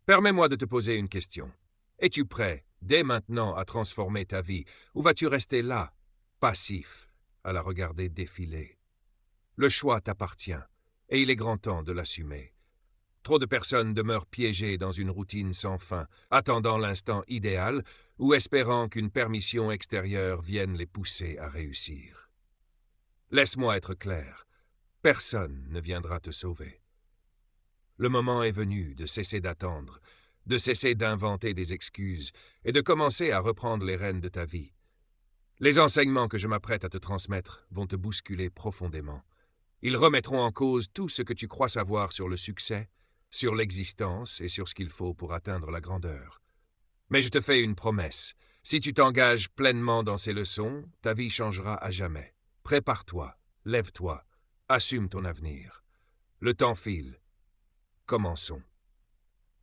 Permets-moi de te poser une question. Es-tu prêt, dès maintenant, à transformer ta vie, ou vas-tu rester là, passif, à la regarder défiler? Le choix t'appartient, et il est grand temps de l'assumer. Trop de personnes demeurent piégées dans une routine sans fin, attendant l'instant idéal ou espérant qu'une permission extérieure vienne les pousser à réussir. Laisse-moi être clair, personne ne viendra te sauver. Le moment est venu de cesser d'attendre, de cesser d'inventer des excuses et de commencer à reprendre les rênes de ta vie. Les enseignements que je m'apprête à te transmettre vont te bousculer profondément. Ils remettront en cause tout ce que tu crois savoir sur le succès, sur l'existence et sur ce qu'il faut pour atteindre la grandeur. Mais je te fais une promesse. Si tu t'engages pleinement dans ces leçons, ta vie changera à jamais. Prépare-toi, lève-toi, assume ton avenir. Le temps file. Commençons.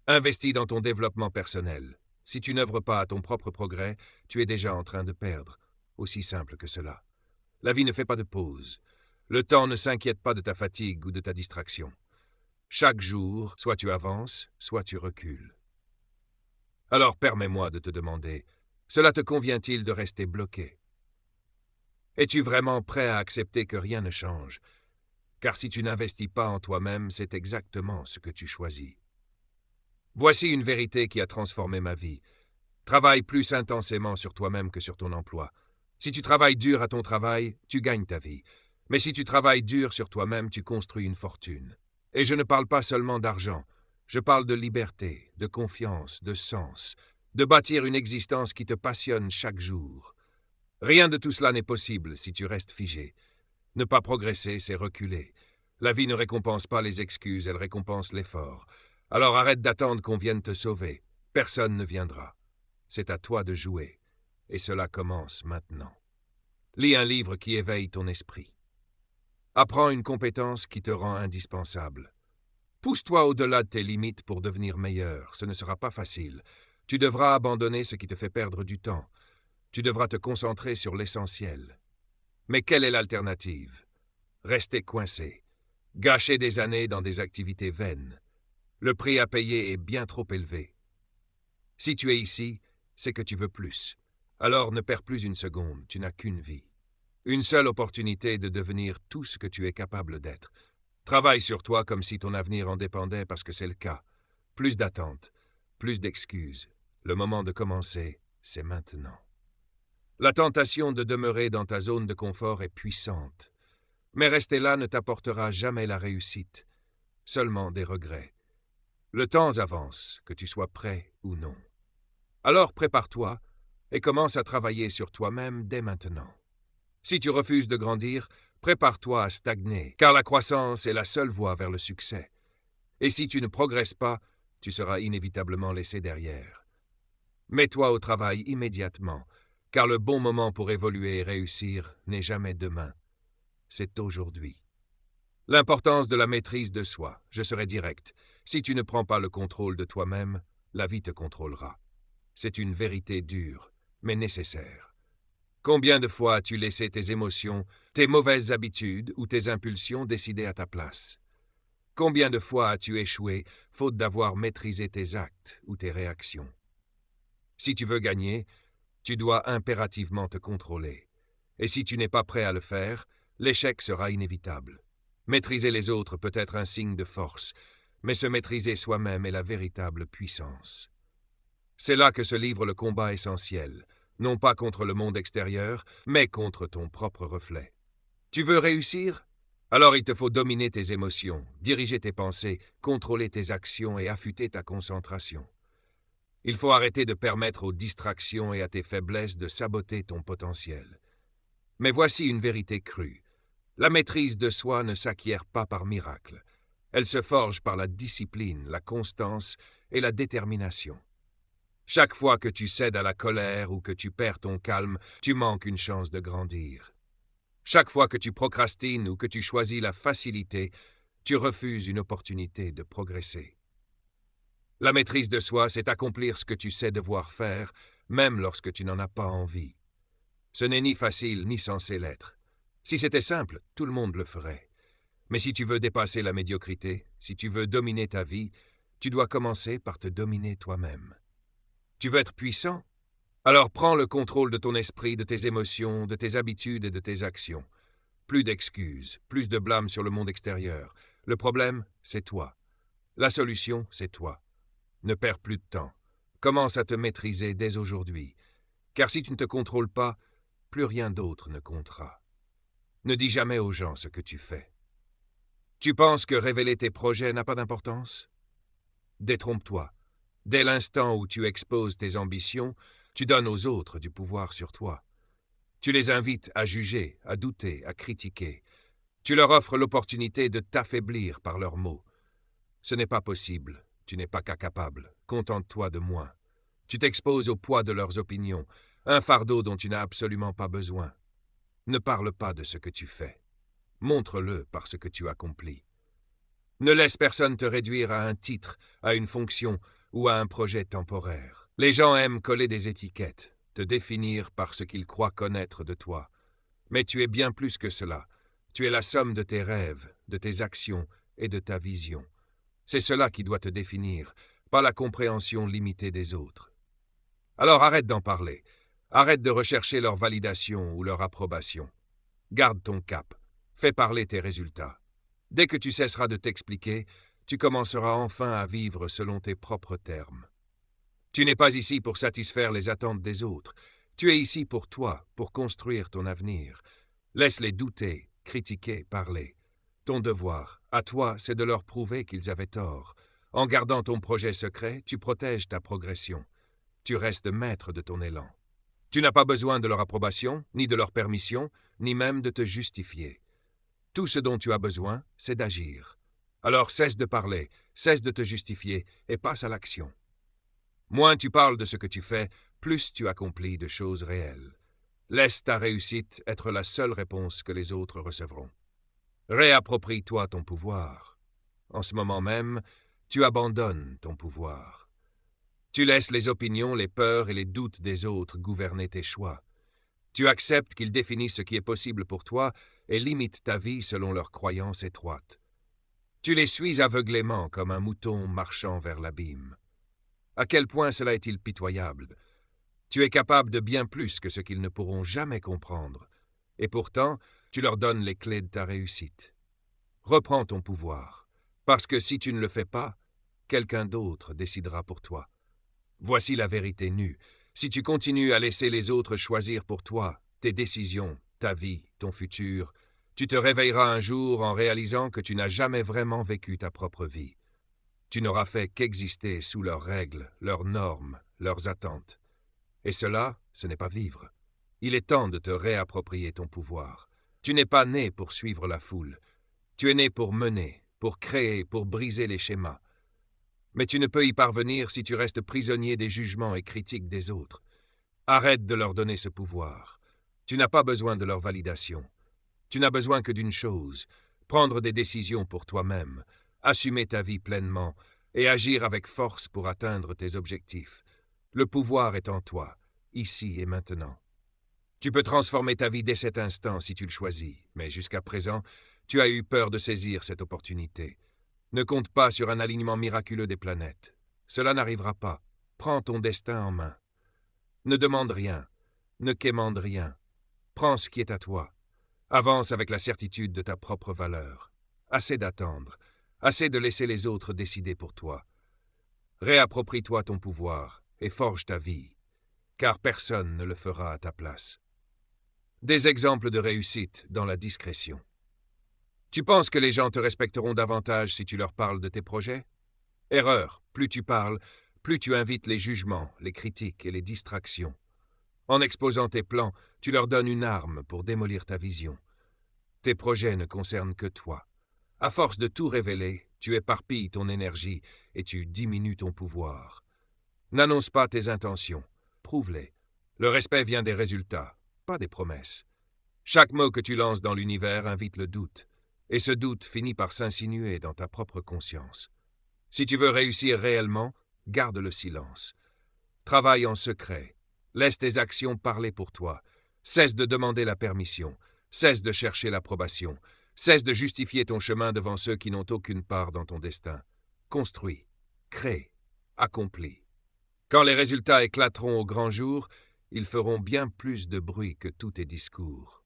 Investis dans ton développement personnel. Si tu n'œuvres pas à ton propre progrès, tu es déjà en train de perdre. Aussi simple que cela. La vie ne fait pas de pause. Le temps ne s'inquiète pas de ta fatigue ou de ta distraction. Chaque jour, soit tu avances, soit tu recules. Alors permets-moi de te demander, cela te convient-il de rester bloqué? Es-tu vraiment prêt à accepter que rien ne change? Car si tu n'investis pas en toi-même, c'est exactement ce que tu choisis. Voici une vérité qui a transformé ma vie. Travaille plus intensément sur toi-même que sur ton emploi. Si tu travailles dur à ton travail, tu gagnes ta vie. Mais si tu travailles dur sur toi-même, tu construis une fortune. Et je ne parle pas seulement d'argent. Je parle de liberté, de confiance, de sens, de bâtir une existence qui te passionne chaque jour. Rien de tout cela n'est possible si tu restes figé. Ne pas progresser, c'est reculer. La vie ne récompense pas les excuses, elle récompense l'effort. Alors arrête d'attendre qu'on vienne te sauver. Personne ne viendra. C'est à toi de jouer. Et cela commence maintenant. Lis un livre qui éveille ton esprit. Apprends une compétence qui te rend indispensable. Pousse-toi au-delà de tes limites pour devenir meilleur. Ce ne sera pas facile. Tu devras abandonner ce qui te fait perdre du temps. Tu devras te concentrer sur l'essentiel. Mais quelle est l'alternative? Rester coincé. Gâcher des années dans des activités vaines. Le prix à payer est bien trop élevé. Si tu es ici, c'est que tu veux plus. Alors ne perds plus une seconde, tu n'as qu'une vie. Une seule opportunité de devenir tout ce que tu es capable d'être. Travaille sur toi comme si ton avenir en dépendait parce que c'est le cas. Plus d'attentes, plus d'excuses. Le moment de commencer, c'est maintenant. La tentation de demeurer dans ta zone de confort est puissante. Mais rester là ne t'apportera jamais la réussite, seulement des regrets. Le temps avance, que tu sois prêt ou non. Alors prépare-toi et commence à travailler sur toi-même dès maintenant. Si tu refuses de grandir, prépare-toi à stagner, car la croissance est la seule voie vers le succès. Et si tu ne progresses pas, tu seras inévitablement laissé derrière. Mets-toi au travail immédiatement, car le bon moment pour évoluer et réussir n'est jamais demain. C'est aujourd'hui. L'importance de la maîtrise de soi, je serai direct. Si tu ne prends pas le contrôle de toi-même, la vie te contrôlera. C'est une vérité dure, mais nécessaire. Combien de fois as-tu laissé tes émotions, tes mauvaises habitudes ou tes impulsions décider à ta place? Combien de fois as-tu échoué, faute d'avoir maîtrisé tes actes ou tes réactions? Si tu veux gagner, tu dois impérativement te contrôler. Et si tu n'es pas prêt à le faire, l'échec sera inévitable. Maîtriser les autres peut être un signe de force, mais se maîtriser soi-même est la véritable puissance. C'est là que se livre le combat essentiel, non pas contre le monde extérieur, mais contre ton propre reflet. Tu veux réussir? Alors il te faut dominer tes émotions, diriger tes pensées, contrôler tes actions et affûter ta concentration. Il faut arrêter de permettre aux distractions et à tes faiblesses de saboter ton potentiel. Mais voici une vérité crue. La maîtrise de soi ne s'acquiert pas par miracle. Elle se forge par la discipline, la constance et la détermination. Chaque fois que tu cèdes à la colère ou que tu perds ton calme, tu manques une chance de grandir. Chaque fois que tu procrastines ou que tu choisis la facilité, tu refuses une opportunité de progresser. La maîtrise de soi, c'est accomplir ce que tu sais devoir faire, même lorsque tu n'en as pas envie. Ce n'est ni facile ni censé l'être. Si c'était simple, tout le monde le ferait. Mais si tu veux dépasser la médiocrité, si tu veux dominer ta vie, tu dois commencer par te dominer toi-même. Tu veux être puissant? Alors prends le contrôle de ton esprit, de tes émotions, de tes habitudes et de tes actions. Plus d'excuses, plus de blâme sur le monde extérieur. Le problème, c'est toi. La solution, c'est toi. Ne perds plus de temps. Commence à te maîtriser dès aujourd'hui. Car si tu ne te contrôles pas, plus rien d'autre ne comptera. Ne dis jamais aux gens ce que tu fais. Tu penses que révéler tes projets n'a pas d'importance? Détrompe-toi. Dès l'instant où tu exposes tes ambitions, tu donnes aux autres du pouvoir sur toi. Tu les invites à juger, à douter, à critiquer. Tu leur offres l'opportunité de t'affaiblir par leurs mots. Ce n'est pas possible, tu n'es pas capable, contente-toi de moins. Tu t'exposes au poids de leurs opinions, un fardeau dont tu n'as absolument pas besoin. Ne parle pas de ce que tu fais. Montre-le par ce que tu accomplis. Ne laisse personne te réduire à un titre, à une fonction ou à un projet temporaire. Les gens aiment coller des étiquettes, te définir par ce qu'ils croient connaître de toi. Mais tu es bien plus que cela. Tu es la somme de tes rêves, de tes actions et de ta vision. C'est cela qui doit te définir, pas la compréhension limitée des autres. Alors arrête d'en parler. Arrête de rechercher leur validation ou leur approbation. Garde ton cap. Fais parler tes résultats. Dès que tu cesseras de t'expliquer, tu commenceras enfin à vivre selon tes propres termes. Tu n'es pas ici pour satisfaire les attentes des autres. Tu es ici pour toi, pour construire ton avenir. Laisse-les douter, critiquer, parler. Ton devoir, à toi, c'est de leur prouver qu'ils avaient tort. En gardant ton projet secret, tu protèges ta progression. Tu restes maître de ton élan. Tu n'as pas besoin de leur approbation, ni de leur permission, ni même de te justifier. Tout ce dont tu as besoin, c'est d'agir. Alors cesse de parler, cesse de te justifier et passe à l'action. Moins tu parles de ce que tu fais, plus tu accomplis de choses réelles. Laisse ta réussite être la seule réponse que les autres recevront. Réapproprie-toi ton pouvoir. En ce moment même, tu abandonnes ton pouvoir. Tu laisses les opinions, les peurs et les doutes des autres gouverner tes choix. Tu acceptes qu'ils définissent ce qui est possible pour toi et limitent ta vie selon leurs croyances étroites. Tu les suis aveuglément comme un mouton marchant vers l'abîme. À quel point cela est-il pitoyable? Tu es capable de bien plus que ce qu'ils ne pourront jamais comprendre. Et pourtant, tu leur donnes les clés de ta réussite. Reprends ton pouvoir, parce que si tu ne le fais pas, quelqu'un d'autre décidera pour toi. Voici la vérité nue. Si tu continues à laisser les autres choisir pour toi, tes décisions, ta vie, ton futur, tu te réveilleras un jour en réalisant que tu n'as jamais vraiment vécu ta propre vie. Tu n'auras fait qu'exister sous leurs règles, leurs normes, leurs attentes. Et cela, ce n'est pas vivre. Il est temps de te réapproprier ton pouvoir. Tu n'es pas né pour suivre la foule. Tu es né pour mener, pour créer, pour briser les schémas. Mais tu ne peux y parvenir si tu restes prisonnier des jugements et critiques des autres. Arrête de leur donner ce pouvoir. Tu n'as pas besoin de leur validation. Tu n'as besoin que d'une chose, prendre des décisions pour toi-même, assumer ta vie pleinement et agir avec force pour atteindre tes objectifs. Le pouvoir est en toi, ici et maintenant. Tu peux transformer ta vie dès cet instant si tu le choisis, mais jusqu'à présent, tu as eu peur de saisir cette opportunité. Ne compte pas sur un alignement miraculeux des planètes. Cela n'arrivera pas. Prends ton destin en main. Ne demande rien. Ne quémande rien. Prends ce qui est à toi. Avance avec la certitude de ta propre valeur. Assez d'attendre. Assez de laisser les autres décider pour toi. Réapproprie-toi ton pouvoir et forge ta vie, car personne ne le fera à ta place. Des exemples de réussite dans la discrétion. Tu penses que les gens te respecteront davantage si tu leur parles de tes projets? Erreur, plus tu parles, plus tu invites les jugements, les critiques et les distractions. En exposant tes plans, tu leur donnes une arme pour démolir ta vision. Tes projets ne concernent que toi. À force de tout révéler, tu éparpilles ton énergie et tu diminues ton pouvoir. N'annonce pas tes intentions, prouve-les. Le respect vient des résultats, pas des promesses. Chaque mot que tu lances dans l'univers invite le doute. Et ce doute finit par s'insinuer dans ta propre conscience. Si tu veux réussir réellement, garde le silence. Travaille en secret. Laisse tes actions parler pour toi. Cesse de demander la permission. Cesse de chercher l'approbation. Cesse de justifier ton chemin devant ceux qui n'ont aucune part dans ton destin. Construis. crée, accomplit. Quand les résultats éclateront au grand jour, ils feront bien plus de bruit que tous tes discours.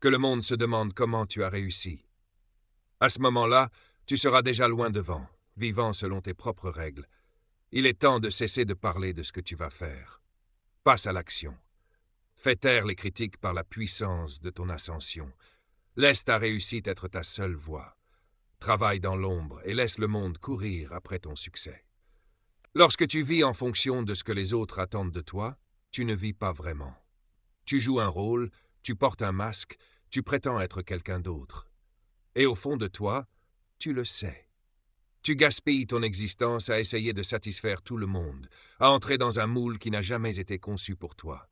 Que le monde se demande comment tu as réussi. À ce moment-là, tu seras déjà loin devant, vivant selon tes propres règles. Il est temps de cesser de parler de ce que tu vas faire. Passe à l'action. Fais taire les critiques par la puissance de ton ascension. Laisse ta réussite être ta seule voie. Travaille dans l'ombre et laisse le monde courir après ton succès. Lorsque tu vis en fonction de ce que les autres attendent de toi, tu ne vis pas vraiment. Tu joues un rôle, tu portes un masque, tu prétends être quelqu'un d'autre. Et au fond de toi, tu le sais. Tu gaspilles ton existence à essayer de satisfaire tout le monde, à entrer dans un moule qui n'a jamais été conçu pour toi.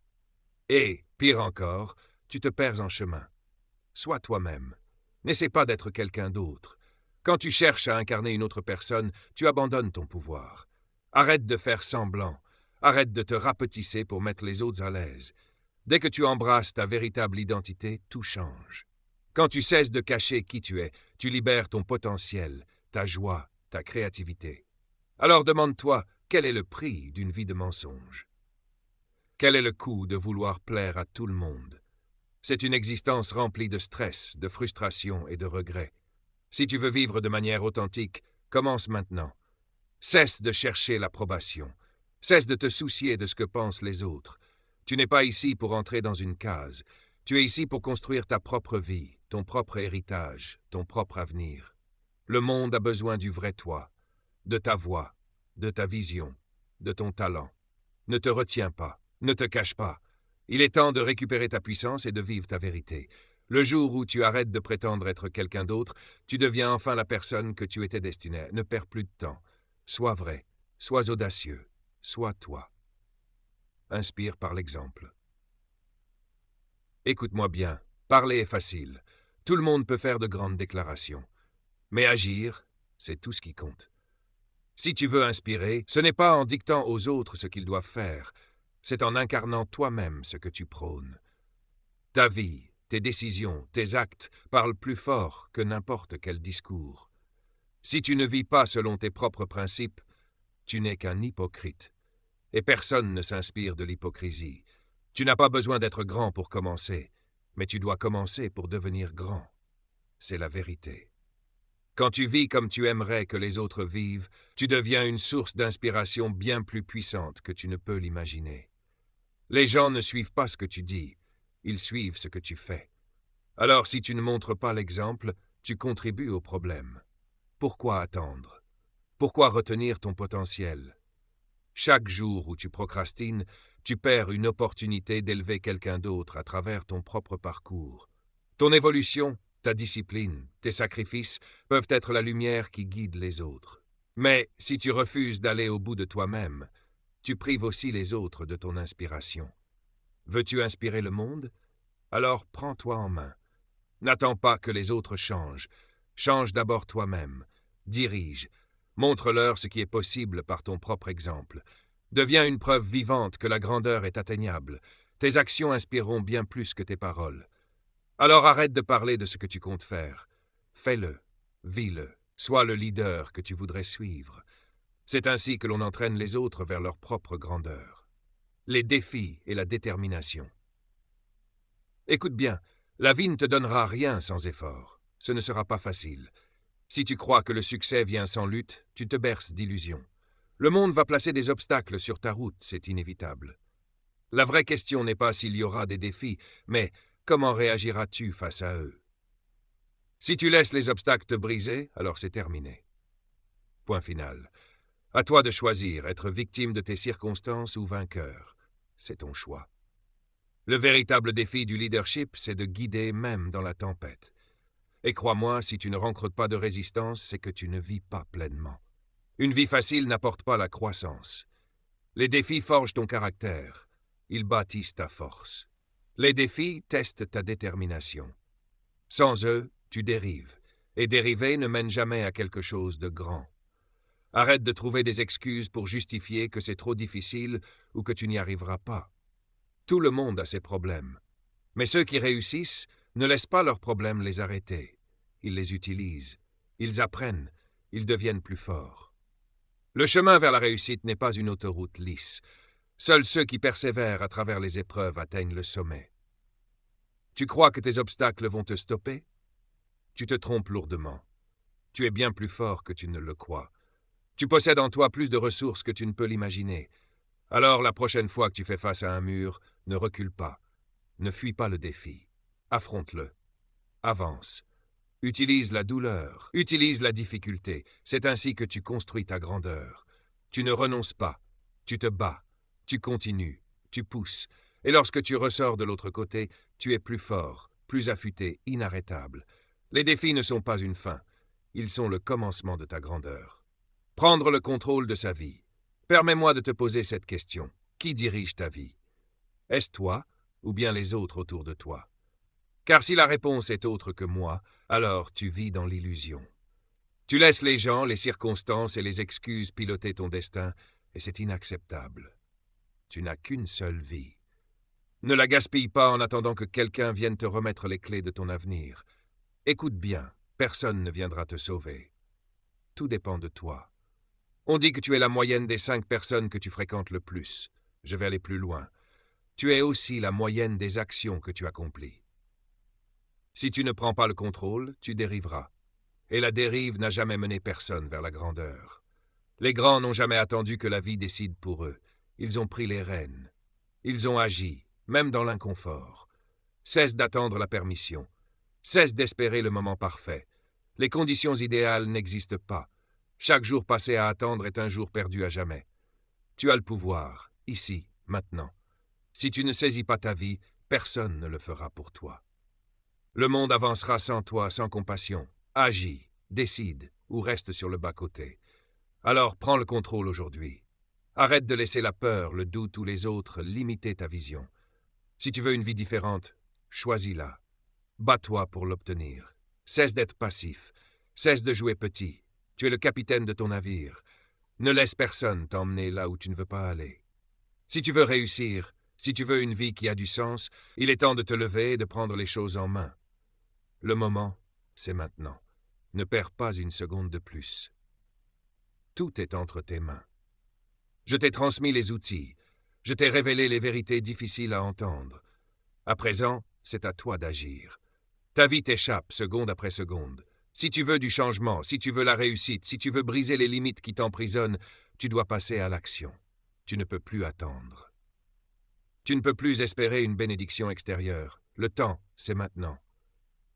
Et, pire encore, tu te perds en chemin. Sois toi-même. N'essaie pas d'être quelqu'un d'autre. Quand tu cherches à incarner une autre personne, tu abandonnes ton pouvoir. Arrête de faire semblant. Arrête de te rapetisser pour mettre les autres à l'aise. Dès que tu embrasses ta véritable identité, tout change. Quand tu cesses de cacher qui tu es, tu libères ton potentiel, ta joie, ta créativité. Alors demande-toi, quel est le prix d'une vie de mensonge? Quel est le coût de vouloir plaire à tout le monde? C'est une existence remplie de stress, de frustration et de regrets. Si tu veux vivre de manière authentique, commence maintenant. Cesse de chercher l'approbation. Cesse de te soucier de ce que pensent les autres. Tu n'es pas ici pour entrer dans une case. Tu es ici pour construire ta propre vie, ton propre héritage, ton propre avenir. Le monde a besoin du vrai toi, de ta voix, de ta vision, de ton talent. Ne te retiens pas, ne te cache pas. Il est temps de récupérer ta puissance et de vivre ta vérité. Le jour où tu arrêtes de prétendre être quelqu'un d'autre, tu deviens enfin la personne que tu étais destinée. Ne perds plus de temps. Sois vrai, sois audacieux, sois toi. Inspire par l'exemple. Écoute-moi bien, parler est facile. Tout le monde peut faire de grandes déclarations. Mais agir, c'est tout ce qui compte. Si tu veux inspirer, ce n'est pas en dictant aux autres ce qu'ils doivent faire, c'est en incarnant toi-même ce que tu prônes. Ta vie, tes décisions, tes actes parlent plus fort que n'importe quel discours. Si tu ne vis pas selon tes propres principes, tu n'es qu'un hypocrite. Et personne ne s'inspire de l'hypocrisie. Tu n'as pas besoin d'être grand pour commencer, mais tu dois commencer pour devenir grand. C'est la vérité. Quand tu vis comme tu aimerais que les autres vivent, tu deviens une source d'inspiration bien plus puissante que tu ne peux l'imaginer. Les gens ne suivent pas ce que tu dis, ils suivent ce que tu fais. Alors si tu ne montres pas l'exemple, tu contribues au problème. Pourquoi attendre? Pourquoi retenir ton potentiel? Chaque jour où tu procrastines, tu perds une opportunité d'élever quelqu'un d'autre à travers ton propre parcours. Ton évolution, ta discipline, tes sacrifices peuvent être la lumière qui guide les autres. Mais si tu refuses d'aller au bout de toi-même, tu prives aussi les autres de ton inspiration. Veux-tu inspirer le monde? Alors prends-toi en main. N'attends pas que les autres changent. Change d'abord toi-même. Dirige. Montre-leur ce qui est possible par ton propre exemple. Deviens une preuve vivante que la grandeur est atteignable. Tes actions inspireront bien plus que tes paroles. Alors arrête de parler de ce que tu comptes faire. Fais-le, vis-le, sois le leader que tu voudrais suivre. C'est ainsi que l'on entraîne les autres vers leur propre grandeur. Les défis et la détermination. Écoute bien, la vie ne te donnera rien sans effort. Ce ne sera pas facile. Si tu crois que le succès vient sans lutte, tu te berces d'illusions. Le monde va placer des obstacles sur ta route, c'est inévitable. La vraie question n'est pas s'il y aura des défis, mais comment réagiras-tu face à eux? Si tu laisses les obstacles te briser, alors c'est terminé. Point final. À toi de choisir, être victime de tes circonstances ou vainqueur. C'est ton choix. Le véritable défi du leadership, c'est de guider même dans la tempête. Et crois-moi, si tu ne rencontres pas de résistance, c'est que tu ne vis pas pleinement. Une vie facile n'apporte pas la croissance. Les défis forgent ton caractère. Ils bâtissent ta force. Les défis testent ta détermination. Sans eux, tu dérives. Et dériver ne mène jamais à quelque chose de grand. Arrête de trouver des excuses pour justifier que c'est trop difficile ou que tu n'y arriveras pas. Tout le monde a ses problèmes. Mais ceux qui réussissent ne laissent pas leurs problèmes les arrêter. Ils les utilisent. Ils apprennent. Ils deviennent plus forts. Le chemin vers la réussite n'est pas une autoroute lisse. Seuls ceux qui persévèrent à travers les épreuves atteignent le sommet. Tu crois que tes obstacles vont te stopper? Tu te trompes lourdement. Tu es bien plus fort que tu ne le crois. Tu possèdes en toi plus de ressources que tu ne peux l'imaginer. Alors, la prochaine fois que tu fais face à un mur, ne recule pas. Ne fuis pas le défi. Affronte-le. Avance. Utilise la douleur. Utilise la difficulté. C'est ainsi que tu construis ta grandeur. Tu ne renonces pas. Tu te bats. Tu continues. Tu pousses. Et lorsque tu ressors de l'autre côté, tu es plus fort, plus affûté, inarrêtable. Les défis ne sont pas une fin. Ils sont le commencement de ta grandeur. Prendre le contrôle de sa vie. Permets-moi de te poser cette question. Qui dirige ta vie? Est-ce toi ou bien les autres autour de toi? Car si la réponse est autre que moi, alors tu vis dans l'illusion. Tu laisses les gens, les circonstances et les excuses piloter ton destin, et c'est inacceptable. Tu n'as qu'une seule vie. Ne la gaspille pas en attendant que quelqu'un vienne te remettre les clés de ton avenir. Écoute bien, personne ne viendra te sauver. Tout dépend de toi. On dit que tu es la moyenne des 5 personnes que tu fréquentes le plus. Je vais aller plus loin. Tu es aussi la moyenne des actions que tu accomplis. Si tu ne prends pas le contrôle, tu dériveras. Et la dérive n'a jamais mené personne vers la grandeur. Les grands n'ont jamais attendu que la vie décide pour eux. Ils ont pris les rênes. Ils ont agi, même dans l'inconfort. Cesse d'attendre la permission. Cesse d'espérer le moment parfait. Les conditions idéales n'existent pas. Chaque jour passé à attendre est un jour perdu à jamais. Tu as le pouvoir, ici, maintenant. Si tu ne saisis pas ta vie, personne ne le fera pour toi. Le monde avancera sans toi, sans compassion. Agis, décide ou reste sur le bas-côté. Alors prends le contrôle aujourd'hui. Arrête de laisser la peur, le doute ou les autres limiter ta vision. Si tu veux une vie différente, choisis-la. Bats-toi pour l'obtenir. Cesse d'être passif. Cesse de jouer petit. Tu es le capitaine de ton navire. Ne laisse personne t'emmener là où tu ne veux pas aller. Si tu veux réussir, si tu veux une vie qui a du sens, il est temps de te lever et de prendre les choses en main. Le moment, c'est maintenant. Ne perds pas une seconde de plus. Tout est entre tes mains. Je t'ai transmis les outils. Je t'ai révélé les vérités difficiles à entendre. À présent, c'est à toi d'agir. Ta vie t'échappe seconde après seconde. Si tu veux du changement, si tu veux la réussite, si tu veux briser les limites qui t'emprisonnent, tu dois passer à l'action. Tu ne peux plus attendre. Tu ne peux plus espérer une bénédiction extérieure. Le temps, c'est maintenant.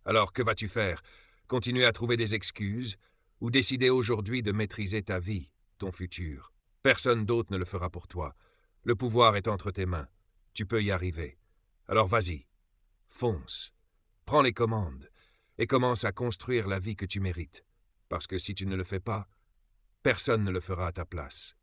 Alors que vas-tu faire? Continuer à trouver des excuses ou décider aujourd'hui de maîtriser ta vie, ton futur? Personne d'autre ne le fera pour toi. Le pouvoir est entre tes mains. Tu peux y arriver. Alors vas-y, fonce, prends les commandes et commence à construire la vie que tu mérites. Parce que si tu ne le fais pas, personne ne le fera à ta place.